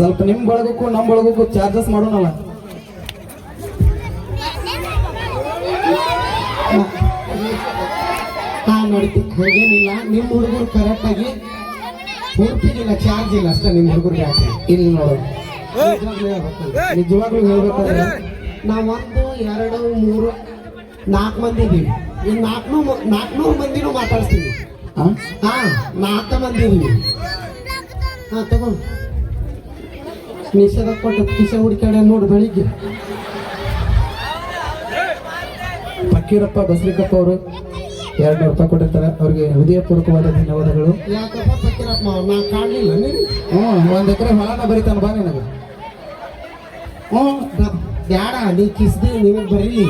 ಸ್ವಲ್ಪ ನಿಮ್ ಬಳಗಕ್ಕೂ ನಮ್ ಬಳಗಕ್ಕೂ ಚಾರ್ಜಸ್ ಮಾಡೋಣಲ್ಲ. ಹಾ ನೋಡ್ತಿ ಹಾಗೇನಿಲ್ಲ, ನಿಮ್ಮ ಹುಡುಗರು ಕರೆಕ್ಟ್ ಆಗಿ ಪೂರ್ತಿಗಿಲ್ಲ, ಚಾರ್ಜ್ ಇಲ್ಲ ಅಷ್ಟೇ. ನಿಮ್ಮ ಹುಡುಗರಿಗೆ ಹಾಕಿ ಇಲ್ಲಿ ನೋಡು, ನಿಜವಾಗ್ಲೂ ಹೇಳ್ಬೇಕಾದ್ರೆ ನಾವು 1 2 3 4 ಮಂದಿ ಇದೀವಿ. ಈ 400 ಮಂದಿನೂ ಮಾತಾಡ್ತೀವಿ. ಹಾ 4 ಮಂದಿ ಇದೀವಿ. ಹಾ ತಗೊಂಡು ನಿಷೇಧ ಕೊಟ್ಟು ಕಿಶೆ ಹುಡುಕಾಡ ನೋಡು ಬೆಳಿಗ್ಗೆ. ಫಕೀರಪ್ಪ ಬಸ್ರಿಕಪ್ಪ ಅವರು 200 ರೂಪಾಯಿ ಕೊಟ್ಟಿರ್ತಾರೆ. ಅವ್ರಿಗೆ ಹೃದಯಪೂರ್ವಕವಾದ ಧನ್ಯವಾದಗಳು. ಯಾಕಪ್ಪ ಫಕೀರಪ್ಪ ನಾ ಕಾಣಲಿಲ್ಲ ನೀನು? 1 ಎಕರೆ ಹೊಲನ ಬರೀತಾನ ಬಾ ನಿನಗೆ. ಬ್ಯಾಡ ನೀ ಕಿಸ್ದಿ ನಿಮಗೆ ಬರೀಲಿ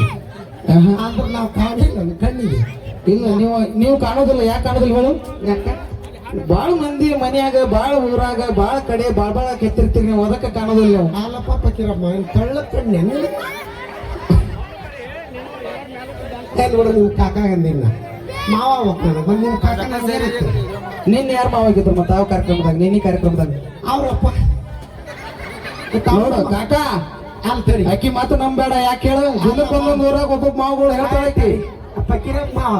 ಆದ್ರೆ ನಾವು ಕಾಣಿಲ್ಲ ಕಣ್ಣಿಗೆ. ಇಲ್ಲ ನೀವು ಕಾಣೋದಿಲ್ಲ. ಯಾಕೆ ಕಾಣೋದಿಲ್ಲ ಹೇಳು? ಯಾಕ ಬಾಳ ಮಂದಿ ಮನ್ಯಾಗ ಬಾಳ ಊರಾಗ ಬಾಳ ಕಡೆ ಬಾಳ ಕೆತ್ತಿರ್ತೀರಿ ನೀವು, ಅದಕ್ಕೆ ಕಾಣೋದಿಲ್ಲ ನೀವು. ಹಾಲಪ್ಪ ಫಕೀರಪ್ಪ ಕಳ್ಳ ಕಣ್ಣೆ ಬಿಡು. ನೀವು ಕಾಕ ಅಂದಿಲ್ಲ ಮಾವ ಹೋಗ್ತಾನೆ ಬಂದು ನಿಮ್ಮ ಕಾಕ ನಿನ್ನ ಯಾರು ಮಾವಾಗಿದ್ರು ಮತ್ತೆ ಯಾವ ಕಾರ್ಯಕ್ರಮದಾಗ? ನೀನಿ ಕಾರ್ಯಕ್ರಮದಾಗ ಅವ್ರಪ್ಪ ನೋಡು ಕಾಕ ಅಲ್ತರಿ ಅಕ್ಕಿ ಮಾತು ನಂಬೇಡ. ಯಾಕೆ ಹೇಳು? ದಿನಕ್ಕೊಂದೊಂದು ಊರಾಗ ಒಬ್ಬೊಬ್ಬ ಮಾವುಗಳು ಹೇಳ್ತಾಳೆ ಆಕಿ. ಫಕೀರಪ್ಪ ಮಾವ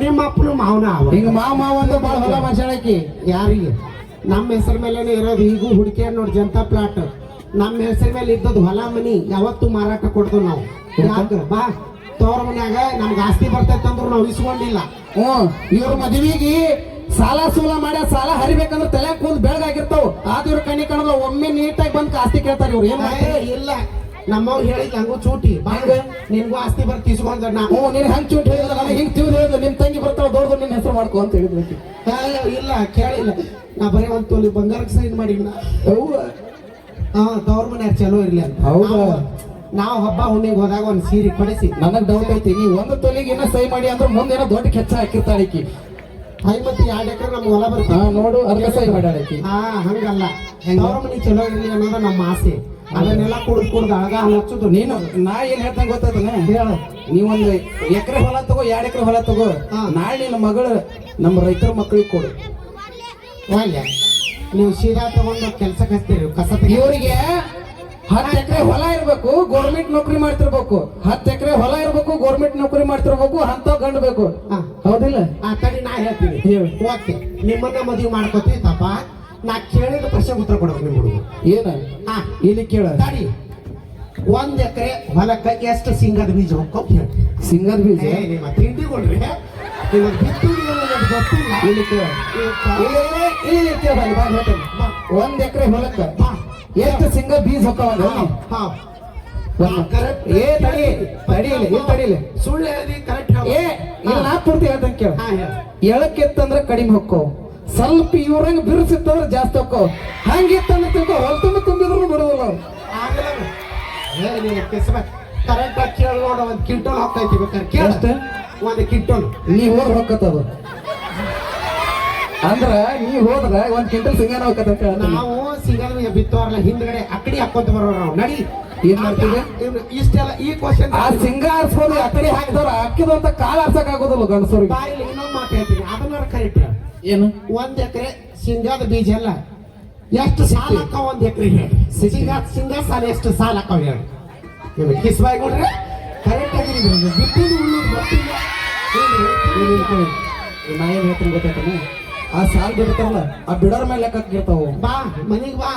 ನಿಮ್ಮ ಅಪ್ಪನು ಮಾವನ ಅವ ಹಿಂಗ ಮಾವ ಒಂದು ಬಾಳ ಹೊಲ ಮಾತಾಡಕಿ. ಯಾರಿಗೆ? ನಮ್ಮ ಹೆಸರ ಮೇಲೇನೆ ಇರೋದು. ಈಗೂ ಹುಡುಕಿಯ ನೋಡಿ ಜನತಾ ಪ್ಲಾಟ್ ನಮ್ಮ ಹೆಸರ ಮೇಲೆ ಇದ್ದದ್ದು ಹೊಲ ಮನಿ ಯಾವತ್ತು ಮಾರಾಟ ಕೊಡ್ದು ನಾವು. ಯಾಕೆ ಬಾ ತೋರ ಮನ್ಯಾಗ ನಮ್ಗೆ ಆಸ್ತಿ ಬರ್ತೈತೆ ಅಂದ್ರು ನಾವು ಇಸ್ಕೊಂಡಿಲ್ಲ. ಇವ್ರ ಮದುವೆಗೆ ಸಾಲ ಸೂಲ ಮಾಡ್ಯ ಸಾಲ ಹರಿಬೇಕಂದ್ರೆ ತಲೆ ಕೂದ್ ಬೆಳಗಾಗಿರ್ತಾವ. ಆದ ಇವ್ರ ಕಣ್ಣಿ ಕಾಣದ ಒಮ್ಮೆ ನೀಟಾಗಿ ಬಂದ್ ಆಸ್ತಿ ಕೇಳ್ತಾರೆ ಇವ್ರು. ಏನ್ ಇಲ್ಲ ನಮ್ಮವ್ ಹೇಳಿದ್ ಹಂಗೂ ಚೂಟಿ ಬಾಂಗ ನಿನ್ಗೂ ಆಸ್ತಿ ಬರ್ತಿ ಇಸ್ಕೊಂಡ ನಾ ನೀನ್ ಹಂಗ್ ಚೂಟಿ ಹೇಳಿದ ನನಗೆ ಹಿಂಗ್ ತಿಳ್ದು ಹೇಳಿದ ನಿಮ್ ತಂಗಿ ಬರ್ತಾವ ದೊಡ್ಡದು ನಿನ್ನ ಹೆಸರು ಮಾಡ್ಕೊ ಅಂತ ಹೇಳಿದ್ವಿ. ಇಲ್ಲ ಕೇಳಿಲ್ಲ. ನಾ ಬರೀ ಒಂದು ತೊಲಿ ಬಂಗಾರಕ್ಕೆ ಸೈನ್ ಮಾಡಿ ತವ್ರ ಮನ್ಯಾಗ ಚಲೋ ಇರ್ಲಿ ಅಂತ. ಹೌದಾ? ನಾವು ಹಬ್ಬ ಹುಣ್ಣಿಗೆ ಹೋದಾಗ ಒಂದು ಸೀರೆ ಕೊಡಿಸಿ. ನನಗ್ ಡೌಟ್ ಐತಿ, ನೀ ಒಂದು ತೊಲಿಗೆ ಏನೋ ಸೈ ಮಾಡಿ ಅಂದ್ರೆ ಮುಂದೆ ಏನೋ ದೊಡ್ಡ ಕೆಚ್ಚ ಹಾಕಿರ್ತಾಳಕಿ. 52 ಎಕರೆ ನಮ್ಗೆ ಹೊಲ ಬರ್ತದೆ ನೋಡು, ಅದಕ್ಕೆ ಸೈ ಮಾಡ್ಯಾಳಕಿ. ಹಂಗಲ್ಲ ತವ್ರ ಮನಿ ಚಲೋ ಇರ್ಲಿ ಅನ್ನೋದು ನಮ್ಮ ಆಸೆ. ಅದನ್ನೆಲ್ಲ ಕುಡ್ದು ಅಳಗ ಹಚ್ಚುದು. ನೀನು ನಾ ಏನ್ ಹೇಳ್ತಂಗ ಗೊತ್ತಾಯ್ತಾನೆ? ನೀವೊಂದು ಎಕರೆ ಹೊಲ ತಗೋ, 2 ಎಕರೆ ಹೊಲ ತಗೋ. ನಾಳೆ ನಿನ್ನ ಮಗಳು ನಮ್ಮ ರೈತರ ಮಕ್ಕಳಿಗೆ ಕೊಡು. ನೀವು ಸೀದಾ ತಗೊಂಡು ಕೆಲ್ಸಕ್ಕೆ ಹಚ್ತೀರಿ ಕಸ. ಇವರಿಗೆ 10 ಎಕರೆ ಹೊಲ ಇರ್ಬೇಕು, ಗೌರ್ಮೆಂಟ್ ನೌಕರಿ ಮಾಡ್ತಿರ್ಬೇಕು. 10 ಎಕರೆ ಹೊಲ ಇರ್ಬೇಕು, ಗೌರ್ಮೆಂಟ್ ನೌಕರಿ ಮಾಡ್ತಿರ್ಬೇಕು. ಅಂತ ಗಂಡು ಬೇಕು, ಹೌದಿಲ್ಲ? ತಡಿ ನಾ ಹೇಳ್ತೀನಿ. ಓಕೆ ನಿಮ್ಮನ್ನ ಮದುವೆ ಮಾಡ್ಕೋತೀತಪ್ಪ. ನಾ ಕೇಳಿದ ಪ್ರಶ್ನೆ ಉತ್ತರ ಕೊಡ್ಬೇಕು ನಿಮ್ಮ ಹುಡುಗ. ಏನ ಇಲ್ಲಿ ಕೇಳ. ತಡಿ 1 ಎಕರೆ ಹೊಲಕ್ಕ ಎಷ್ಟು ಸಿಂಗದ ಬೀಜ ಹೋಗ್ಕೊಂತ ಹೇಳಿ. ಸಿಂಗದ ಬೀಜ ನಿಮ್ಮ ತಿಂಡಿಗೊಳ್ರಿ ಗೊತ್ತಿಲ್ಲ. ಇಲ್ಲಿ ಕೇಳ. 1 ಎಕರೆ ಹೊಲಕ್ಕ ಎಷ್ಟು ಸಿಂಗ ಬೀಜ ಹೋಗ್ತಾವ? ಸುಳ್ಳು ಹೇಳಿ ಕರೆಕ್ಟ್ ನಾ ಪೂರ್ತಿ ಹೇಳ್ತಂಗ ಕೇಳ. ಎಳಕ್ಕೆತ್ತಂದ್ರ ಕಡಿಮೆ ಹೊಕ್ಕವ್, ಸ್ವಲ್ಪ ಇವ್ರಂಗ ಬಿರುಸಿತ್ತಂದ್ರೆ ಜಾಸ್ತಿ ಹೊಕ್ಕವ್. ಹಂಗಿತ್ತಂದ್ರೆ ತಿಳ್ಕೊ ಹೊಲ ತುಂಬಿದ್ರು ಬಿಡುದಿಲ್ಲ ಅವ್ರು. ಕರೆಕ್ಟ್ ಆಗಿ ಕೇಳಿ ನೋಡ. 1 ಕ್ವಿಂಟಲ್ ಹೋಗ್ತೈತಿ ಬೇಕಾದ್ರೆ ಕೇಳ. 1 ಕ್ವಿಂಟಲ್ ನೀ ಹೋದ್ರ ಹೊಕ್ಕತ್ತದು ಅಂದ್ರ ನೀ ಹೋದ್ರ 1 ಕ್ವಿಂಟಲ್ ಸಿಂಗಾನ ಹೋಗತ್ತ. ನಾವು ಸಿಂಗಲ್ ಬಿತ್ತೋರ್ಲ ಹಿಂದ್ಗಡೆ ಅಕಡಿ ಹಾಕೊಂತ ಬರೋರು ನಾವು. ನಡಿ ಏನ್ ಮಾಡ್ತೀವಿ? ಇಷ್ಟೆಲ್ಲ ಈ ಕ್ವಶನ್ ಆ ಸಿಂಗ ಆರ್ಸ್ಬೋದು ಅಕಡಿ ಹಾಕಿದವ್ರ ಹಾಕಿದಂತ ಕಾಲ ಆರ್ಸಕ್ ಆಗೋದಿಲ್ಲ ಗಂಡಸರಿಗೆ. ಬಾಯಿಲಿ ಇನ್ನೊಂದು ಮಾತು ಹೇಳ್ತೀನಿ, ಅದನ್ನ ಕರೆಕ್ಟ್. ಏನು 1 ಎಕರೆ ಸಿಂಗಾದ ಬೀಜ ಎಲ್ಲ ಎಷ್ಟು ಸಾಲ ಹಾಕ? 1 ಎಕರೆ ಹೇಳಿ. ಸಿಂಗ ಸಾಲ ಎಷ್ಟು ಸಾಲ ಹಾಕವ್ ಹೇಳಿ. ನಿಮಗೆ ಕಿಸ್ಬಾಯಿ ಕೊಡ್ರೆ ಕರೆಕ್ಟ್ ಆಗಿ ಬಿತ್ತಿದ್ದು ಉಳ್ಳೂರು ಗೊತ್ತಿಲ್ಲ. ನಾ ಏನ್ ಹೇಳ್ತೀನಿ ಗೊತ್ತಾಯ್ತಾನೆ? ಆ ಸಾಲ ಬಿಡ್ತಾರಲ್ಲ, ಆ ಬಿಡೋರ್ ಮೇಲೆ ಲೆಕ್ಕ ಹಾಕಿರ್ತಾವ. ಬಾ ಮನಿಗ್ ಬಾ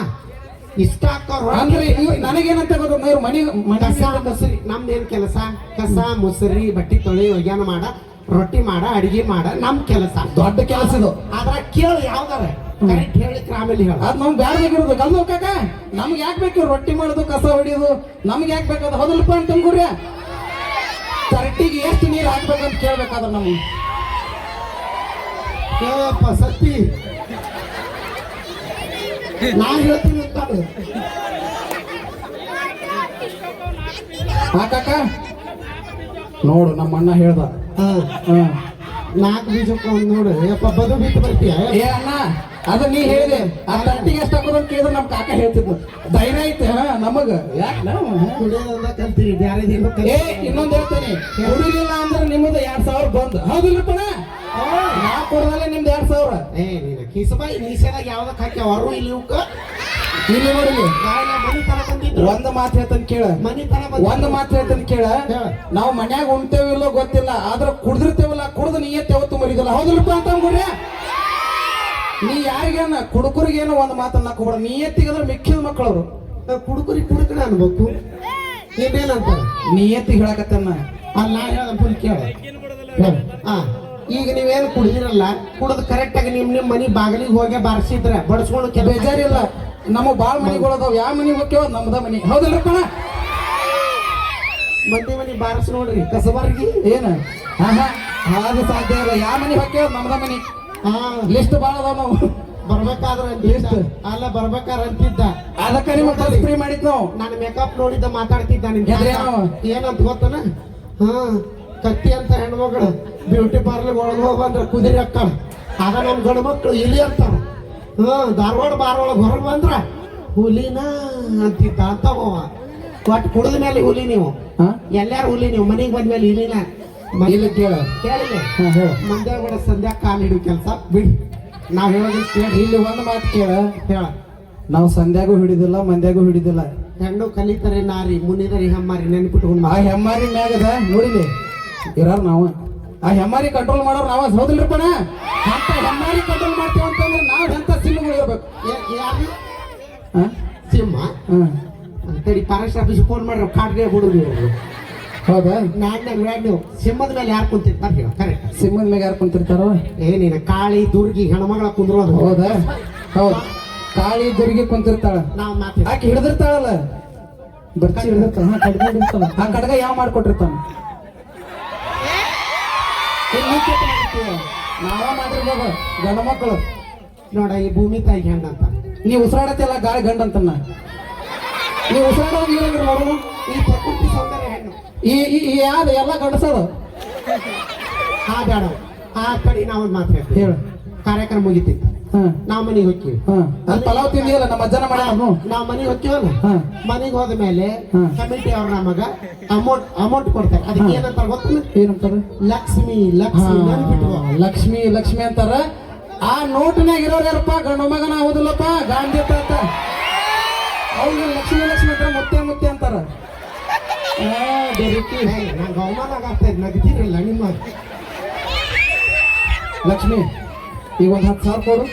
ಇಷ್ಟ ಹಾಕೋರು. ಅಂದ್ರೆ ನನಗೇನಂತ ಗೊತ್ತ, ಇವ್ರು ಕಸ ಮೊಸರಿ ನಮ್ದೇನ್ ಕೆಲಸ? ಕಸ ಮೊಸರಿ ಬಟ್ಟಿ ತೊಳಿ ಒಗ್ಯಾನ ಮಾಡ, ರೊಟ್ಟಿ ಮಾಡ, ಅಡಿಗೆ ಮಾಡ ನಮ್ ಕೆಲಸ. ದೊಡ್ಡ ಕೆಲಸ ಇದು. ಅದ್ರ ಕೇಳಿ ಯಾವ್ದಾರ ಕರೆಕ್ಟ್ ಹೇಳಿಕ್ರ ಆಮೇಲೆ ಹೇಳ. ಅದ್ ನಮ್ಗೆ ಬ್ಯಾಡಬೇಕಿರೋದು ಗಂದು ಕಾಕ. ನಮ್ಗೆ ಯಾಕೆ ಬೇಕು ರೊಟ್ಟಿ ಮಾಡೋದು, ಕಸ ಹೊಡಿಯೋದು? ನಮ್ಗೆ ಯಾಕೆ ಬೇಕಾದ? ಹೌದಲ್ಪ ಅಂತ ತಂಗುರ್ಯ ಕರೆಕ್ಟಿಗೆ ಎಷ್ಟು ನೀರು ಹಾಕ್ಬೇಕಂತ ಕೇಳ್ಬೇಕಾದ್ರೆ ನಮ್ಗೆ ಕೇಳಪ್ಪ ಸತ್ತಿ ನಾ ಹೇಳ್ತೀನಿ ಅಂತ. ಕಾಕ ನೋಡು, ನಮ್ಮ ಅಣ್ಣ ಹೇಳ್ದ 4 ಬೀಜಕ್ಕೆ ಒಂದು ನೋಡು. ಯಪ್ಪ ಬದು ಬಿಟ್ಟು ಬರ್ತೀಯ? ಏ ಅಣ್ಣ, ಅದ ನೀ ಹೇಳಿದೆ ಆ ತಟ್ಟಿಗೆ ಎಷ್ಟು ಹಾಕೋದ್ ಅಂತ ಕೇಳಿದ್ರೆ ನಮ್ ಕಾಕ ಹೇಳ್ತಿದ್ನು. ಧೈರ್ಯ ಐತೆ ನಮಗ. ಯಾಕೆ ಕುಡಿಯೋದ ಕಲ್ತೀರಿ ಬೇರೆ ಇನ್ನೊಂದ್ ಹೇಳ್ತೇನೆ, ಕುಡಿಲಿಲ್ಲ ಅಂದ್ರೆ ನಿಮ್ಮದು 2000 ಬಂದ್. ಹೌದಿಲ್ಲಪ್ಪಣ? ನಾ ಕೊಡದಲ್ಲ ನಿಮ್ದು 2000. ಏ ನೀನು ಕಿಸಬಾಯಿ ಮೀಸೆದಾಗ ಯಾವ್ದಕ್ಕೆ ಹಾಕ್ಯಾವ ಅವರು ಇಲ್ಲಿ ಇವಕ್ಕ ಇಲ್ಲಿ ನೋಡಿಲಿ ಮನಿ ತನ ಬಂದಿದ್ರು ಒಂದ್ ಮಾತು ಹೇಳ್ತಾನೆ ಕೇಳ, ಮನಿ ತನ ಒಂದ್ ಮಾತು ಹೇಳ್ತಾನೆ ಕೇಳ. ನಾವು ಮನ್ಯಾಗ ಉಣ್ತೇವಿಲ್ಲೋ ಗೊತ್ತಿಲ್ಲ, ಆದ್ರ ಕುಡ್ದಿರ್ತೇವಲ್ಲ, ಕುಡ್ದು ನೀಯತ್ತೆ ಯಾವತ್ತು ಮರಿದಲ್ಲ. ಹೌದಿಲ್ಲಪ್ಪ ಅಂತ ಅಂದ್ಬಿಡ್ರಿ. ನೀ ಯಾರಿಗೇನ ಕುಡುಕರಿಗೇನು ಒಂದ್ ಮಾತನ್ನ ಹಾಕೋಬೇಡ. ನೀಯತ್ತಿಗಂದ್ರೆ ಮಿಕ್ಕಿದ ಮಕ್ಕಳವ್ರು. ಕುಡುಕನ ಅನ್ಬೇಕು. ನೀವೇನಂತ ನೀಯತ್ತಿಗೆ ಹೇಳಕತ್ತನ್ನ ಅಲ್ಲ ಹೇಳ ಫುಲ್ ಕೇಳ. ಹಾ ಈಗ ನೀವೇನು ಕುಡಿದಿರಲ್ಲ, ಕುಡಿದು ಕರೆಕ್ಟ್ ಆಗಿ ನಿಮ್ ಮನಿ ಬಾಗಿಲಿಗೆ ಹೋಗಿ ಬಾರಿಸಿದ್ರ ಬಡಿಸ್ಕೊಂಡು ಬೇಜಾರಿಲ್ಲ. ನಮ್ಮ ಬಾಳ್ ಮನಿಗಳದಾವ್, ಯಾವ ಮನಿಗೆ ಹೋಗ್ಯವ ನಮ್ದ ಮನಿ. ಹೌದಲ್ರಪ್ಪ? ಮನಿ ಬಾರಿಸ್ ನೋಡ್ರಿ ಕಸಬಾರ್ಗಿ ಏನ ಅದು ಸಾಧ್ಯ ಇಲ್ಲ. ಯಾವ ಮನಿ ಹೋಗ್ಯವ ನಮ್ದ ಮನಿ. ಹಾ ಲಿಸ್ಟ್ ಬಾಳ ಅದಾವ. ನಾವು ಬರ್ಬೇಕಾದ್ರ ಅಂತಿದ್ದ ಅಲ್ಲ ಬರ್ಬೇಕಾರ ಅಂತಿದ್ದ. ಅದಕ್ಕ ನಿಮ್ಮ ಫ್ರೀ ಮಾಡಿದ್ ನಾವು. ನಾನು ಮೇಕಪ್ ನೋಡಿದ್ದ ಮಾತಾಡ್ತಿದ್ದ ನಿನ್ ಏನಂತ ಗೊತ್ತನ? ಹಾ ಕತ್ತಿ ಅಂತ ಹೆಣ್ಮಗಳು ಬ್ಯೂಟಿ ಪಾರ್ಲರ್ ಒಳಗೆ ಹೋಗ್ಬಂದ್ರ ಕುದುರೆ ಅಕ್ಕ ಆಗ ನಮ್ ಗಂಡು ಮಕ್ಕಳು ಇಲಿ ಅಂತಾರ. ಹಾ ಧಾರವಾಡ ಬಾರೊಳಗೆ ಹೊರಗೆ ಬಂದ್ರ ಹುಲಿನ ಅಂತಿದ್ದ ಅಂತ ಒಟ್ಟು ಕುಡಿದ ಮೇಲೆ ಹುಲಿ ನೀವು. ಎಲ್ಲಾರು ಹುಲಿ ನೀವು, ಮನೆಗೆ ಬಂದ್ಮೇಲೆ ಇಲಿನ ಇಲ್ಲಿ ಕೇಳ ಕೇಳಿಲ್ಲ. ಹೇಳ. ಮಂದ್ಯಾಗ ಕೂಡ ಸಂಧ್ಯಾ ಕಾಲು ಹಿಡಿಯೋ ಕೆಲಸ ಬಿಡಿ. ನಾವ್ ಹೇಳೋದು ಕೇಳಿ. ಇಲ್ಲಿ ಒಂದ್ ಮಾತು ಕೇಳ. ಹೇಳ. ನಾವು ಸಂಧ್ಯಾಗೂ ಹಿಡಿದಿಲ್ಲ, ಮಂದ್ಯಾಗೂ ಹಿಡಿದಿಲ್ಲ. ಹೆಣ್ಣು ಕಲಿತರೆ ನಾರಿ ಮುನಿದರಿ ಹೆಮ್ಮಾರಿ ನೆನಪಿಟ್ಕೊಂಡು ಆ ಹೆಮ್ಮಾರಿ ಮ್ಯಾಗದ ನೋಡಿಲಿ ಇರಾರ ನಾವು. ಆ ಹೆಮ್ಮಾರಿ ಕಂಟ್ರೋಲ್ ಮಾಡೋರು ನಾವ. ಹೌದಿಲ್ರಪ್ಪಣ? ಅಂತ ಹೆಮ್ಮಾರಿ ಕಂಟ್ರೋಲ್ ಮಾಡ್ತೇವೆ ಅಂತಂದ್ರೆ ನಾವ್ ಎಂತ ಸಿಂಹಗಳು ಇರ್ಬೇಕು. ಯಾರು ಹ? ಸಿಂಹ ಹ್ಮ್. ಅಂತೇಳಿ ಫಾರೆಸ್ಟ್ ಆಫೀಸ್ ಫೋನ್ ಮಾಡ್ರಿ ಕಾಡ್ಗೆ ಹುಡುಗಿ ಹೌದಾ? ನೀವು ಸಿಂಹದ ಮೇಲೆ ಯಾರು ಕುಂತಿರ್ತಾರೆ ಹೇಳ ಕರೆಕ್ಟ್. ಸಿಂಹದ ಮ್ಯಾಗ ಯಾರು ಕುಂತಿರ್ತಾರೋ? ಏನಿನ ಕಾಳಿ ದುರ್ಗಿ ಹೆಣ್ಮಗಳ ಕುಂದ್ರೋದು. ಹೌದಾ? ಹೌದು. ಕಾಳಿ ದುರ್ಗಿ ಕುಂತಿರ್ತಾಳ, ನಾವ್ ಮಾತಾಡ ಆಕೆ ಹಿಡಿದಿರ್ತಾಳಲ್ಲ, ಬರ್ಚಿ ಹಿಡಿದಿರ್ತಾಳ. ಹಾ ಕಡ್ಗ ಹಿಡಿದಿರ್ತಾಳ. ಆ ಕಡ್ಗ ಯಾವ ಮಾಡ್ಕೊಟ್ಟಿರ್ತಾನ? ನಾವ ಮಾಡಿರ್ಬೋದು ಗಂಡ ಮಕ್ಕಳು. ನೋಡ ಈ ಭೂಮಿ ತಾಯಿ ಹೆಣ್ಣಂತ ನೀ ಉಸಿರಾಡತ್ತೆಲ್ಲ ಗಾಳಿ ಗಂಡ ಅಂತನ್ನ. ನೀವು ಉಸಿರಾಡೋದು ಇರಂಗ್ರಿ ನೋಡೋಣ. ಈ ಪ್ರಕೃತಿ ಸೌಂದರ್ಯ ಹೆಣ್ಣು. ಈ ಯಾವ್ದು ಎಲ್ಲ ಗಂಡಸದು. ಆ ಬೇಡ ಆ ಕಡೆ ನಾವೊಂದು ಮಾತಾಡ್ತೀವಿ. ಹೇಳು. ಕಾರ್ಯಕ್ರಮ ಮುಗಿತಿತ್ತು, ನಾವ್ ಮನೆಗೆ ಹೋಗ್ತೀವಿ. ಅದು ಪಲಾವ್ ತಿಂದಿಯಲ್ಲ ನಮ್ಮ ಅಜ್ಜನ ಮಾಡ್ಯಾನು. ನಾವ್ ಮನೆಗೆ ಹೋಗ್ತೀವಲ್ಲ, ಮನೆಗೆ ಹೋದ ಮೇಲೆ ಕಮಿಟಿ ಅವ್ರು ನಮಗ ಅಮೌಂಟ್ ಕೊಡ್ತಾರೆ. ಅದಕ್ಕೆ ಏನಂತಾರ ಗೊತ್ತ? ಏನಂತಾರ? ಲಕ್ಷ್ಮಿ ಲಕ್ಷ್ಮಿ ನೆನ್ಪಿಟ್ಕೋ. ಲಕ್ಷ್ಮಿ ಲಕ್ಷ್ಮಿ ಅಂತಾರ. ಆ ನೋಟಿನಾಗ ಇರೋರು ಯಾರಪ್ಪ? ಗಂಡು ಮಗನ ಹೌದಿಲ್ಲಪ್ಪ, ಗಾಂಧಿ ತಾತ. ಅವ್ರಿಗೆ ಲಕ್ಷ್ಮಿ ಲಕ್ಷ್ಮಿ ಅಂತಾರ, ಮುತ್ತೆ ಮುತ್ತೆ ಅಂತಾರ. ನಂಗೆ ಅವಮಾನ ಆಗ್ತಾ ಇದೆ, ನಗ್ತಿರಲ್ಲ ನಿಮ್ಮ ಲಕ್ಷ್ಮಿ. ಈಗ ಒಂದ್ 10,000 ಕೊಡು.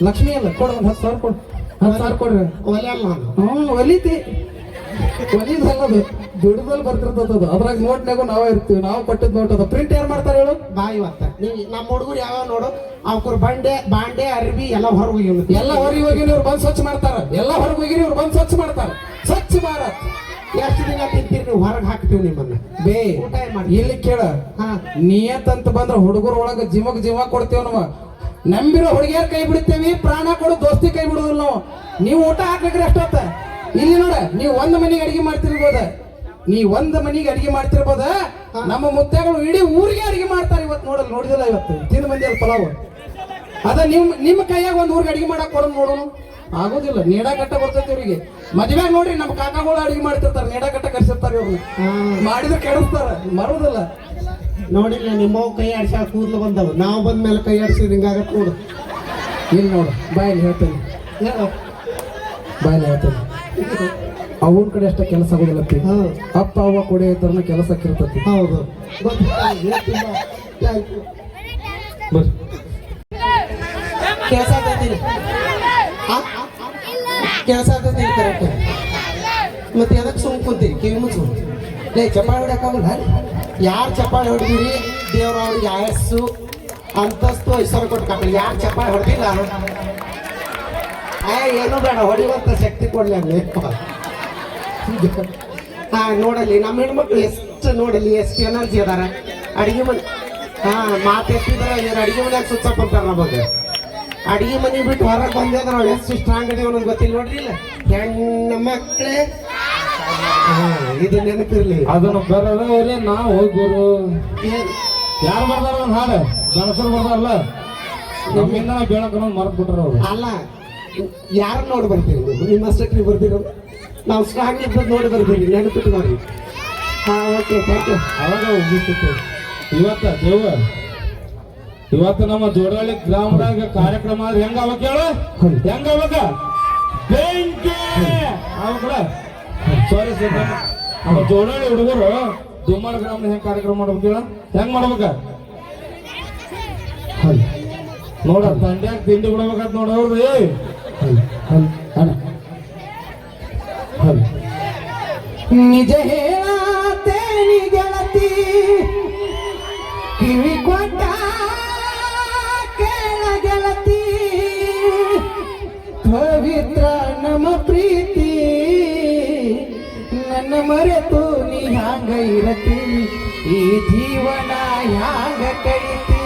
ಲಕ್ಷ್ಮಿ ಅಲ್ಲ, ಕೊಡು ಒಂದ್ 10,000 ಕೊಡು. 10,000 ಕೊಡ್ರಿ. ಒಲೆಯಲ್ಲ ನಾನು. ಒಲಿತಿ ಒಲಿದಲ್ಲದು ದುಡ್ದಲ್ಲಿ ಬರ್ತಿರ್ತದ. ಅದ್ರಾಗ ನೋಟ್ನಾಗು ನಾವೇ ಇರ್ತೀವಿ. ನಾವು ಕೊಟ್ಟಿದ್ ನೋಟ್ ಅದ. ಪ್ರಿಂಟ್ ಯಾರು ಮಾಡ್ತಾರೆ ಹೇಳು? ಬಾಯಿ ಇವತ್ತ ನೀವು ನಮ್ಮ ಹುಡುಗರು ಯಾವ್ಯಾವ ನೋಡು ಅವ್ರ ಬಾಂಡೆ ಅರ್ಬಿ ಎಲ್ಲ ಹೊರಗೆ ಹೋಗಿ ಎಲ್ಲ ಹೊರಗೆ ಹೋಗಿ ಇವ್ರು ಬಂದು ಸ್ವಚ್ಛ ಮಾಡ್ತಾರ. ಎಲ್ಲ ಹೊರಗೆ ಹೋಗಿ ಇವ್ರು ಬಂದು ಸ್ವಚ್ಛ ಮಾಡ್ತಾರ. ಸ್ವಚ್ಛ ಭಾರತ್. ಎಷ್ಟು ದಿನ ತಿಂತೀರಿ ನೀವು? ಹೊರಗೆ ಹಾಕ್ತೀವಿ ನಿಮ್ಮನ್ನ. ಬೇ ಊಟ ಮಾಡಿ ಇಲ್ಲಿ ಕೇಳ. ನಿಯತ್ ಅಂತ ಬಂದ್ರ ಹುಡುಗರ ಒಳಗ ಜಿಮಕ್ ಕೊಡ್ತೇವ್ ನಾವು. ನಂಬಿರೋ ಹುಡುಗಿಯರ್ ಕೈ ಬಿಡ್ತೇವಿ, ಪ್ರಾಣ ಕೊಡು ದೋಸ್ತಿ ಕೈ ಬಿಡುದಿಲ್ಲ ನಾವು. ನೀವು ಊಟ ಹಾಕ್ಬೇಕ್ರಿ ಅಷ್ಟೊತ್ತ. ಇಲ್ಲಿ ನೋಡ, ನೀವು ಒಂದ್ ಮನೆಗೆ ಅಡಿಗೆ ಮಾಡ್ತಿರ್ಬೋದ, ಅಡಿಗೆ ಮಾಡ್ತಿರ್ಬೋದ. ನಮ್ಮ ಮುತ್ತೆಗಳು ಇಡೀ ಊರಿಗೆ ಅಡಿಗೆ ಮಾಡ್ತಾರೆ. ಇವತ್ತು ನೋಡಿದಿಲ್ಲ, ಇವತ್ತು ತಿಂದ ಮಂದಿ ಅಲ್ಲಿ ಪಲಾವ್ ಅದ. ನಿಮ್ಮ ಕೈಯಾಗ ಒಂದ್ ಊರಿಗೆ ಅಡಿಗೆ ಮಾಡಕ್ ಕೊಡೋದು ನೋಡೋಣ. ಆಗೋದಿಲ್ಲ. ನೇಡ ಕಟ್ಟ ಬರ್ತೈತಿ ಇವ್ರಿಗೆ. ಮದ್ವೆಯಾಗ ನೋಡ್ರಿ ನಮ್ಮ ಕಾಕಾಗಳು ಅಡಿಗೆ ಮಾಡ್ತಿರ್ತಾರೆ, ನೇಡ ಕಟ್ಟ ಕರ್ಸಿರ್ತಾರೆ. ಇವ್ರನ್ನ ಮಾಡಿದ್ರೆ ಕೆಡಿಸ್ತಾರ, ಮರುದಿಲ್ಲ. ನೋಡಿಲ್ಲ ನಿಮ್ಮ ಕೈ ಆಡ್ಸ ಕೂದಲು ಬಂದವು. ನಾವು ಬಂದ್ಮೇಲೆ ಕೈ ಆಡ್ಸಿದ್ರೆ ಹಿಂಗಾಗತ್ತೆ ನೋಡು. ಇಲ್ಲಿ ನೋಡು, ಬಾಯಲ್ಲಿ ಹೇಳ್ತೇನೆ, ಬಾಯಲ್ಲಿ ಹೇಳ್ತೇನೆ. ಅವನ ಕಡೆ ಅಷ್ಟ ಕೆಲಸ ಆಗೋದಿಲ್ಲ. ಅಪ್ಪ ಅವ್ವ ಕೊಡೆ ತರನ ಕೆಲಸ ಇರ್ತತಿ. ಹೌದು, ಕೆಲಸ ಆಗ್ತೈತಿ, ಕೆಲಸ ಆಗ್ತೈತಿ ಕರೆಕ್ಟ್. ಮತ್ತೆ ಎದಕ್ಕೆ ಸುಮ್ ಕುಂತೀರಿ? ಕಿವಿ ಮುಚ್ಚು. ಚಪ್ಪಾಳೆ ಹೊಡ್ಯಾಕಾಗಲ್ಲ. ಯಾರು ಚಪ್ಪಾಳೆ ಹೊಡೆದಿರಿ ದೇವ್ರ ಅವ್ರಿಗೆ ಆಯಸ್ಸು ಅಂತಸ್ತು ಐಶ್ವರ್ಯ ಕೊಟ್ಟು ಕಾಕಲಿ. ಯಾರು ಚಪ್ಪಾಳೆ ಹೊಡೆದಿಲ್ಲ ಏನು ಬೇಡ, ಹೊಡಿಯುವಂತ ಶಕ್ತಿ ಕೊಡ್ಲಿ ಅಲ್ಲಿ. ಹಾ ನೋಡಲಿ ನಮ್ಮ ಹೆಣ್ಮಕ್ಳು ಎಷ್ಟು ನೋಡಲಿ ಎಷ್ಟು ಎನರ್ಜಿ ಅದಾರ. ಅಡಿಗೆ ಮನೆ ಮಾತು ಎಷ್ಟಿದ್ರೆ ಇವ್ರು ಅಡಿಗೆ ಮನ್ಯಾಗ ಸುತ್ತಾಕೊಂತಾರ. ನಮಗೆ ಅಡಿಗೆ ಮನೆ ಬಿಟ್ಟು ಹೊರಗೆ ಬಂದ್ರೆ ನಾವು ಎಷ್ಟು ಸ್ಟ್ರಾಂಗ್ ಅದೀವಿ ಅನ್ನೋದು ಗೊತ್ತಿಲ್ಲ. ನೋಡ್ರಿ ಇಲ್ಲ ಹೆಣ್ಣು ಮಕ್ಕಳೇ ಇದು ನೆನಪಿರ್ಲಿ. ಅದನ್ನು ಬರೋದೇ ನಾವು ಹೋಗ್ಬೋದು. ಯಾರು ಬರ್ದಾರ ಒಂದು ಹಾಡು ಗಣಸರು ಬರ್ದಾರಲ್ಲ, ನಮ್ಮಿಂದ ನಾವು ಬೇಳಕ್ಕೆ ಮರೆತು ಬಿಟ್ರ ಅವ್ರು. ಅಲ್ಲ, ಯಾರು ನೋಡಿ ಬರ್ತೀರಿ ನೀವು? ನಿಮ್ಮಷ್ಟಕ್ಕೆ ನೀವು ಬರ್ತೀರ. ನಾವು ಸ್ಟ್ರಾಂಗ್ ಇದ್ದದ್ದು ನೋಡಿ ಬರ್ತೀವಿ, ನೆನಪಿಟ್ಕೋರಿ. ಹಾ ಓಕೆ ಥ್ಯಾಂಕ್ ಯು. ಅವಾಗ ಮುಗಿಸ್ತಿತ್ತು. ಇವತ್ತ ದೇವ ಇವತ್ತು ನಮ್ಮ ಜೋಡಳ್ಳಿ ಗ್ರಾಮದಾಗ ಕಾರ್ಯಕ್ರಮ ಆದ್ರೆ ಹೆಂಗ ಅವಾಗ ಹೇಳು ಹೆಂಗ ಅವಾಗ ಬೆಂಕಿ ಸಾರಿ ಸರ್ ನಮ್ಮ ಜೋಡಳ್ಳಿ ಹುಡುಗರು ದುಮ್ಮಾಳ ಗ್ರಾಮದ ಹೆಂಗ್ ಕಾರ್ಯಕ್ರಮ ಮಾಡ್ಬೇಕು ಹೇಳ ಹೆಂಗ್ ಮಾಡ್ಬೇಕ ನೋಡ ತಂಡ್ಯಾಗ ತಿಂಡಿ ಬಿಡ್ಬೇಕಂತ ನೋಡವ್ರಿ ನಿಜ ಹೇಳತೇನಿ ಗೆಳತಿ ಕಿವಿ ಕೊಟ್ಟ ಕೇಳ ಗೆಳತಿ ಪವಿತ್ರ ನಮ್ಮ ಪ್ರೀತಿ ನನ್ನ ಮರೆತು ನೀ ಹ್ಯಾಂಗ ಇರತಿ ಈ ಜೀವನ ಹ್ಯಾಂಗ ಕಳಿತಿ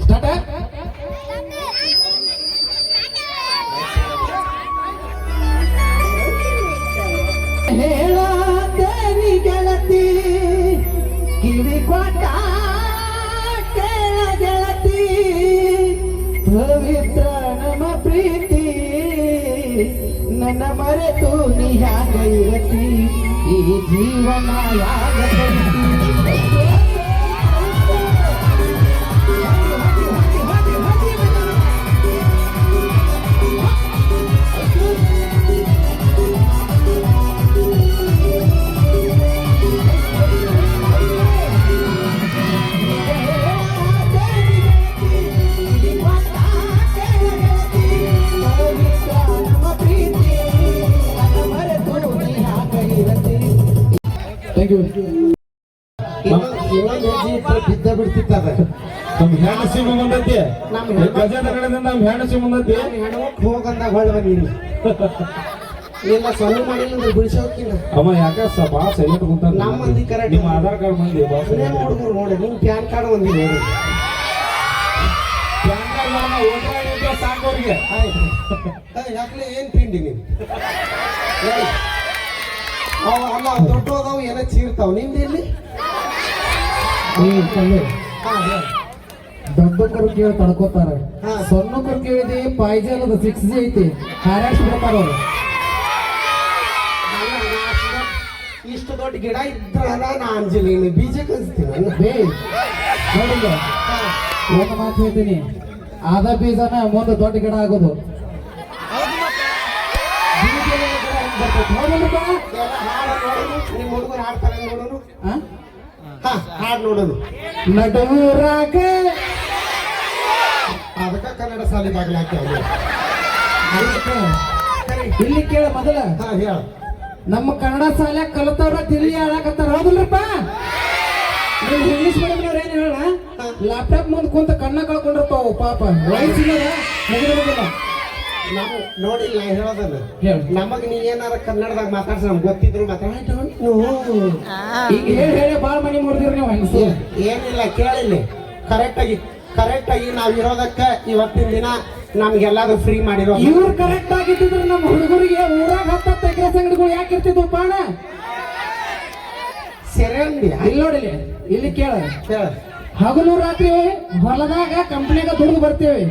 ಸ್ಟಾರ್ಟ್ ಹೇಳತೇನಿ ಗೆಳತಿ ಕಿವಿ ಕೊಟ್ಟ ಕೇಳ ಗೆಳತಿ ಪವಿತ್ರ ನಮ್ಮ ಪ್ರೀತಿ ನನ್ನ ಮರೆತು ನೀ ಹ್ಯಾಂಗ ಇರತಿ ಈ ಜೀವನ ಯಾಗ ಥ್ಯಾಂಕ್ ಯು. ಇನ್ನೊಂದು ಹೆಜ್ಜೆ ಇಟ್ರೆ ಬಿದ್ದ ಬಿಡ್ತಿತ್ತದ. ನಮ್ ಹೆಣ್ಣು ಸೀಮೆ ಬಂದೈತಿ ನಮ್ ಹೆಣ್ಣು- ಗಜದ ಕಡೆದಿಂದ ನಮ್ ಹೆಣ್ಣು ಸೀಮೆ ಬಂದೈತಿ ಹೆಣ್ಮಕ್ ಹೋಗಂದಾಗ ಹೊಳ್ವ ನೀನು ಇಲ್ಲ ಸೊನ್ನೆ ಮಾಡಿಲ್ಲ ಅಂದ್ರೆ ಬಿಡಿಸಿ ಹೋಗ್ತೀನಿ ಅಮ್ಮ ಯಾಕ ಬಾಳ ಸೈಲೆಂಟ್ ಕುಂತಾರ ನಮ್ಮ ಮಂದಿ correct. ನಿಮ್ಮ ಆಧಾರ್ ಕಾರ್ಡ್ ಮಂದಿ ಬಾಳ ಏನ್ ಹುಡುಗರು ನೋಡಿ ನಿಮ್ ಪ್ಯಾನ್ ಕಾರ್ಡ್ ಒಂದಿ ನೋಡಿ ಸಾಕು ಅವ್ರಿಗೆ ಯಾಕಲೆ ಏನ್ ತಿಂಡಿ ನೀನು ಏಯ್, ಅವ ಅಲ್ಲ ದೊಡ್ಡ ಹೋದವು ಏನೋ ಚೀರ್ತಾವ ನಿಮ್ದು ಇಲ್ಲಿ ದೊಡ್ಡ ಕರು ಕೇಳಿ ತಡ್ಕೋತಾರ ಹಾ. ಸಣ್ಣ ಕರು ಕೇಳಿದಿ ಪಾಯ್ಜಾಲದ 6G ಐತಿ ಹಾರಾಡ್ಸಿ ಬಿಡ್ತಾರ ಅವ್ರು ಇಷ್ಟು ದೊಡ್ಡ ಗಿಡ ಇದ್ರಲ್ಲ ನಾ ಅಂಜಲಿನ ಬೀಜ ಕಲಿಸ್ತೀನಿ ಬೇ ನೋಡಿಲ್ಲ ಒಂದು ಮಾತು ಹೇಳ್ತೀನಿ ಆದ ಬೀಜನ ಮುಂದೆ ದೊಡ್ಡ ಗಿಡ ಆಗೋದು ಬೀಜದ ಗಿಡ ಹೆಂಗ್ ಬರ್ತೈತಿ? ಹೌದಲ್ಲಪ್ಪ? ನಿಮ್ಮ ಹುಡುಗರು ಹಾಡ್ತಾರೆ ನೋಡೋನು ಆ? ಹಾಡ್ ನೋಡೋನು ನಡುರಾಗ ಅದಕ್ಕ ಕನ್ನಡ ಸಾಲಿ ಬಾಗಿಲು ಹಾಕಿ ಇಲ್ಲಿ ಕೇಳ ಮೊದಲ ಹಾ ಹೇಳ ನಮ್ಮ ಕನ್ನಡ ಶಾಲ್ಯಾಗ ಕಲಿತವ್ರ ತಿಳಿ ಆಡಕತ್ತಾರ ಹೌದಿಲ್ಲಪ್ಪ ನೀವು ಇಂಗ್ಲಿಷ್ ಮೀಡಿಯಂ ಏನ್ ಹೇಳ ಲ್ಯಾಪ್ಟಾಪ್ ಮುಂದೆ ಕುಂತ ಕಣ್ಣ ಕಳ್ಕೊಂಡಿರ್ತಾವ ಪಾಪ ವಯಸ್ಸಿನ ಮುಗಿದಿರೋದಿಲ್ಲ ನಾವು ನೋಡಿಲ್ಲ ನಾ ಹೇಳೋದನ್ನ ಹೇಳು. ನಮಗ್ ನೀ ಏನಾರ ಕನ್ನಡದಾಗ ಮಾತಾಡ್ಸ ನಮ್ಗೆ ಗೊತ್ತಿದ್ರು ಈಗ ಹೇಳಿ ಬಾಳ ಮನಿ ಮುರಿದಿರಿ ನೀವು ಹೆಂಗಸು ಏನಿಲ್ಲ ಕೇಳಿಲ್ಲ ಕರೆಕ್ಟ್ ಆಗಿ ನಾವ್ ಇರೋದಕ್ಕ ಇವತ್ತಿನ ದಿನ ನಮ್ಗೆಲ್ಲಾದ್ರು ಫ್ರೀ ಮಾಡಿರೋ ಇವ್ರು ಕರೆಕ್ಟ್ ಆಗಿದ್ದಿದ್ರೆ ನಮ್ಮ ಹುಡುಗರಿಗೆ ಊರಾಗ 10 ಎಕರೆ ಸಂಗಡಿಗಳು ಯಾಕೆ ಇರ್ತಿದ್ವು ಪಾಣ ಸೆರೆ ಅಂದಿ ಇಲ್ಲಿ ನೋಡಿಲಿ ಇಲ್ಲಿ ಕೇಳ ಹೇಳ ಹಗಲು ರಾತ್ರಿ ಹೊಲದಾಗ ಕಂಪ್ನಿಯಾಗ ದುಡಿದು ಬರ್ತೇವೆ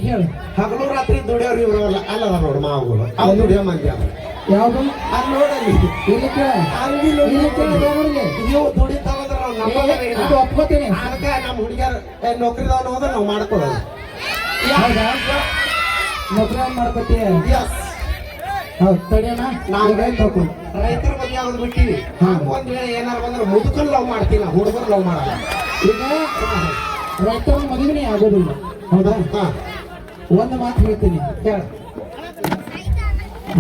ಹೇಳು ಹಗಲು ರಾತ್ರಿ ದುಡಿಯೋರು ಇವ್ರು ಅಲ್ಲದ ನೋಡು ಮಾವುಗಳು ಅವ್ರು ದುಡಿಯೋ ಮಂದಿ ಅವ್ರು ಯಾವ್ದು ಅಲ್ಲಿ ನೋಡಲ್ಲಿ ಇಲ್ಲಿ ಕೇಳ ಅಂಗಿಲ್ಲ ಇಲ್ಲಿ ಕೇಳ ನೋಡಿಲಿ ನೀವು ದುಡಿತಾವಂದ್ರ ನಾವು ನಂಬೋದೇ ಇಲ್ಲ. ಅದು ಒಪ್ಕೋತೀನಿ ಅದಕ್ಕೆ ನಮ್ಮ ಹುಡುಗಿಯರ್ ನೌಕರಿದವನು ಹೋದ್ರೆ ನಾವು ಮಾಡ್ಕೊಳ್ಳೋದು ಹೌದಾ ನೌಕರಿ ಮಾಡ್ಕೊತೀಯ ಎಸ್ ಹೌದು ತಡಿಯೋಣ ನಾವು ತಗೋ ರೈತರ ಬಗ್ಗೆ ಯಾವ್ದು ಬಿಟ್ಟಿವಿ ಒಂದ್ ವೇಳೆ ಏನಾರ ಬಂದ್ರೆ ಮುದುಕನ್ ಲವ್ ಮಾಡ್ತೀವಿ ನಾವು ಹುಡುಗರು ಲವ್ ಮಾಡಲ್ಲ ಈಗ ರೈತರ ಮದುವೆನೇ ಆಗೋದಿಲ್ಲ ಹೌದಾ ಹಾ ಒಂದು ಮಾತು ಹೇಳ್ತೀನಿ ಹೇಳ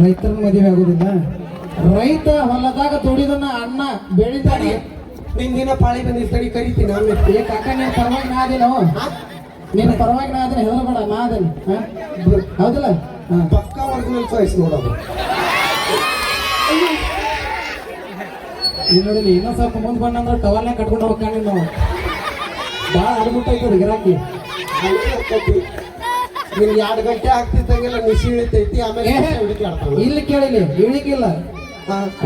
ರೈತರ ಮದುವೆ ಆಗೋದಿಲ್ಲ ರೈತ ಹೊಲದಾಗ ದುಡಿದನ್ನ ಅನ್ನ ಬೆಳಿತಾನೆ ನಿನ್ ದಿನ ಪಾಳಿ ಬಂದಿರ್ತಡಿ ಕರಿತೀನಿ ಆಮೇಲೆ ಏ ಕಾಕ ನೀನ್ ಪರವಾಗಿ ನಾ ಅದೇನೋ ನೀನ್ ಪರವಾಗಿ ನಾ ಅದನ್ನ ಹೆದರ್ಬೇಡ ನಾ ಅದೇನು ಹೌದಲ್ಲ ಹಾ ಪಕ್ಕ ಒರಿಜಿನಲ್ ಚಾಯ್ಸ್ ನೋಡೋದು ಈಗ ನೋಡಿಲಿ ಇನ್ನೊಂದ್ ಸ್ವಲ್ಪ ಮುಂದೆ ಬಂದಂದ್ರೆ ಟವಲ್ನೇ ಕಟ್ಕೊಂಡು ಹೋಗ್ಕೊಂಡು ನಾವು ಭಾಳ ಅಡ್ಬಿಟ್ಟೈತದ ಗಿರಾಕಿ ನಿನ್ 2 ಗಂಟೆ ಆಗ್ತಿದ್ದಂಗೆಲ್ಲ ನಿಶಿ ಇಳಿತೈತಿ ಆಮೇಲೆ ಹುಡುಕಿ ಆಡ್ತಾನೆ ಇಲ್ಲಿ ಕೇಳಿಲಿ ಇಳಿಗಿಲ್ಲ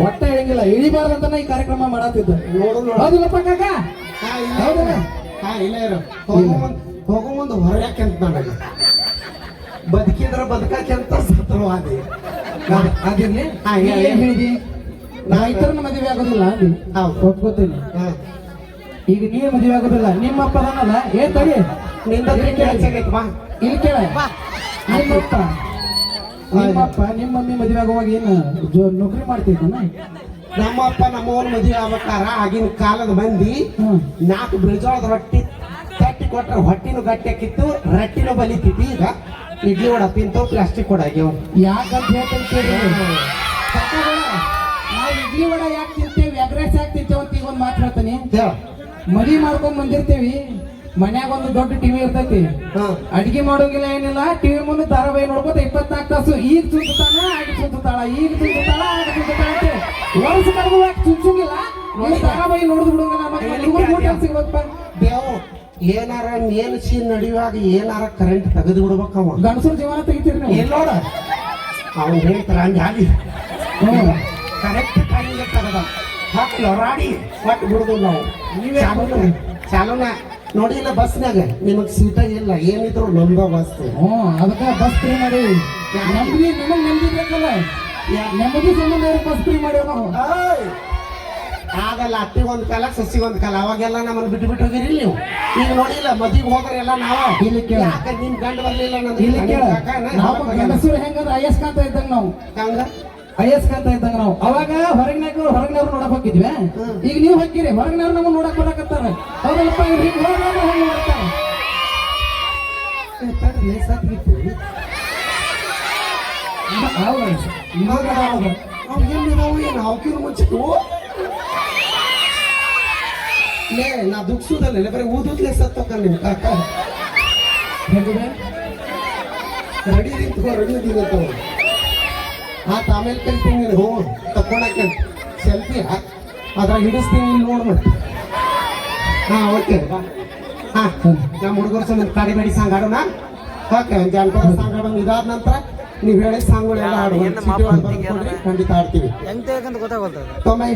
ಒಟ್ಟ ಇಳಿಗಿಲ್ಲ ಇಳಿಬಾರ್ದಂತ ಈ ಕಾರ್ಯಕ್ರಮ ಮಾಡತ್ತಿದ್ದ ನೋಡು ನೋಡು ಹೌದಿಲ್ಲಪ್ಪ ಕಾಕ ಹಾ ಇಲ್ಲ ಹೌದಲ್ಲ ಹಾ ಇಲ್ಲ ಇರೋ ಹೋಗೋ ಮುಂದೆ ಹೊರಯಾಕೆಂತ ನನಗೆ ಬದುಕಿದ್ರ ಬದುಕಂತ ಸತ್ರವಾದಿ ಅದಿರ್ಲಿ ಹಾ, ಏನ್ ಹೇಳಿದಿ ರೈತರನ್ನ ಮದುವೆ ಆಗೋದಿಲ್ಲ ಅಂದಿ ಹೌದು. ಒಪ್ಕೋತೀನಿ ಹಾ ಈಗ ನೀವ್ ಮದುವೆ ಆಗೋದಿಲ್ಲ ನಿಮ್ಮಪ್ಪ ಅದಾನಲ್ಲ ಏ ತಡಿ ನಿಂದ ಹೆಚ್ಚಾಗೈತೆ ಬಾ ಇಲ್ಲಿ ಕೇಳ ನಿಮ್ಮಪ್ಪ ನಿಮ್ಮ ಮಮ್ಮಿ ಮದುವೆ ಆಗುವಾಗ ಏನು ನೌಕರಿ ಮಾಡ್ತಿದ್ದಾನ ನಮ್ಮಪ್ಪ ನಮ್ಮವನ್ ಮದುವೆ ಆಗ್ಬೇಕಾರ ಆಗಿನ ಕಾಲದ ಮಂದಿ ಹ್ಮ್ 4 ಬಿಳಿಜೋಳದ ರೊಟ್ಟಿ ತಟ್ಟಿ ಕೊಟ್ರೆ ಹೊಟ್ಟಿನೂ ಗಟ್ಟಿ ಹಾಕಿತ್ತು ರೊಟ್ಟಿನೂ ಬಲಿತಿತ್ತು. ಈಗ ಇಡ್ಲಿ ವಡ ತಿಂತವ್ ಪ್ಲಾಸ್ಟಿಕ್ ವಡ ಆಗ್ಯಾವ. ಯಾಕಂತ ಹೇಳ್ತೇನೆ ಕೇಳಿ ನಾವು ಇಡ್ಲಿ ವಡ ಯಾಕೆ ತಿಂತೇವಿ ಎಗ್ರೆಸ್ ಯಾಕೆ ತಿಂತೇವೆ ಅಂತ ಈಗ ಒಂದು ಮಾತು ಹೇಳ್ತಾನೆ. ಹೇಳ. ಮದುವೆ ಮಾಡ್ಕೊಂಡ್ ಬಂದಿರ್ತೇವಿ ಮನ್ಯಾಗ ಒಂದು ದೊಡ್ಡ ಟಿವಿ ಇರ್ತೈತಿ ಹಾ. ಅಡಿಗೆ ಮಾಡೋಂಗಿಲ್ಲ ಏನಿಲ್ಲ ಟಿವಿ ಮುಂದೆ ಧಾರಾವಾಹಿ ನೋಡ್ಕೋತ 24 ತಾಸು ಈಗ ಚುಂತಾನ ಆಗ ಚುಂತಾಳ ಈಗ ಚುಂತಾಳ ಆಗ ಚುಂತಾಳ ಅಂತ ವರ್ಷ ಕಳೆದು ಚುಂಚುಂಗಿಲ್ಲ ನೋಡಿ ಧಾರಾವಾಹಿ ನೋಡಿದ್ ಬಿಡೋಂಗಿಲ್ಲ ಮತ್ತೆ ಸಿಗ್ಬೇಕಪ್ಪ. ದೇವ್ ಏನಾರ ನೇಲ್ಸಿ ನಡೆಯುವಾಗ ಏನಾರ ಕರೆಂಟ್ ತೆಗೆದು ಬಿಡ್ಬೇಕವ. ಗಂಡಸರ ಜೀವನ ತೆಗಿತೀರಿ ನೀವು ಏನ್ ನೋಡ ಅವ್ನು ಹೇಳ್ತಾರ ಹಂಗೆ ಆಗಿ ಕರೆಕ್ಟ್ ಟೈಮಿಗೆ ತೆಗೆದ ಹೊಟ್ಟು ಲೊರಾಡಿ ಹೊಟ್ಟು ಬಿಡುದು ನಾವು. ಚಾಲೂನ ನೋಡಿಲ್ಲ ಬಸ್ನಾಗ ನಿಮಗ್ ಸೀಟ ಇಲ್ಲ ಏನಿದ್ರು ನಮ್ದ ಬಸ್. ಅದಕ್ಕೆ ಬಸ್ ಫ್ರೀ ಮಾಡಿ ನಮ್ದಿ ನಮಗ್ ನೆಮ್ಮದಿ ಬೇಕಲ್ಲ ನೆಮ್ಮದಿ ಸಂಬಂಧ ಬಸ್ ಫ್ರೀ ಮಾಡ್ಯಾವ ನಾವು. ಆಗಲ್ಲ ಅತ್ತಿಗೆ ಒಂದ್ ಕಾಲ ಸಸಿಗೆ ಒಂದ್ ಕಾಲ ಅವಾಗೆಲ್ಲ ನಮ್ಮನ್ನ ಬಿಟ್ಟು ಬಿಟ್ಟು ಹೋಗಿರಿ ನೀವು. ಈಗ ನೋಡಿಲ್ಲ ಮದಿಗೆ ಹೋದ್ರೆ ಎಲ್ಲ ನಾವ ಇಲ್ಲಿ ಕೇಳ ಯಾಕ ನಿಮ್ ಗಂಡ ಬರ್ಲಿಲ್ಲ ಇಲ್ಲಿ ಕೇಳ ನಾವು ಗಂಡಸರು ಹೆಂಗಂದ್ರೆ ಅಯಸ್ಕಾಂತ ಇದ್ದಂಗ ನಾವು ಹಂಗ ಅಯಸ್ಕಾಂತ ಇದ್ದಂಗ ನಾವು ಅವಾಗ ಹೊರಗಿನವ್ರು ನೋಡಕ್ ಹೋಗಿದ್ವಿ. ಈಗ ನೀವು ಹೋಗಿರಿ ಹೊರಗಿನವ್ರು ನಮ್ಮನ್ನ ನೋಡಕ್ ಬರಕತ್ತಾರ ಹೌದಲ್ಲಪ್ಪ ಹಿಂಗ್ ಹೋಗೋದು ಹಂಗ ಮಾಡ್ತಾರೆ. ಲೇ ನಾ ದುಃಖಸುದಲ್ಲ ಬರೀ ಊದುದ್ಲೆ ಸತ್ತಕ್ಕ ನಿಮ್ ಕಾಕ ರೆಡಿ ನಿಂತ್ಕೋ ರೆಡಿ ನಿಂತ ಆತ ಆಮೇಲೆ ಕಲ್ತೀನಿ ನೀನು ಹೋ ತಕ್ಕೊಳಕ್ಕೆ ಸೆಲ್ಫಿ ಅದ್ರಾಗ ಹಿಡಿಸ್ತೀನಿ ಇಲ್ಲಿ ನೋಡ್ ಮತ್ತೆ. ಹಾ ಓಕೆ ಹಾ ನಮ್ಮ ಹುಡುಗರು ಸಂಬಂಧ ಕಾಡಿಬೇಡಿ ಸಾಂಗ್ ಆಡೋಣ. ಓಕೆ ಜಾನಪದ ಸಾಂಗ್ ಆಡೋಣ. ಇದಾದ ನಂತರ ನೀವು ಹೇಳಿದ ಸಾಂಗ್ಗಳೆಲ್ಲ ಆಡುವ ಖಂಡಿತ ಆಡ್ತೀವಿ. ಹೆಂಗ್ ತೆಗಂತ ಗೊತ್ತಾಗೋಲ್ತದ ತೊಂಬೈ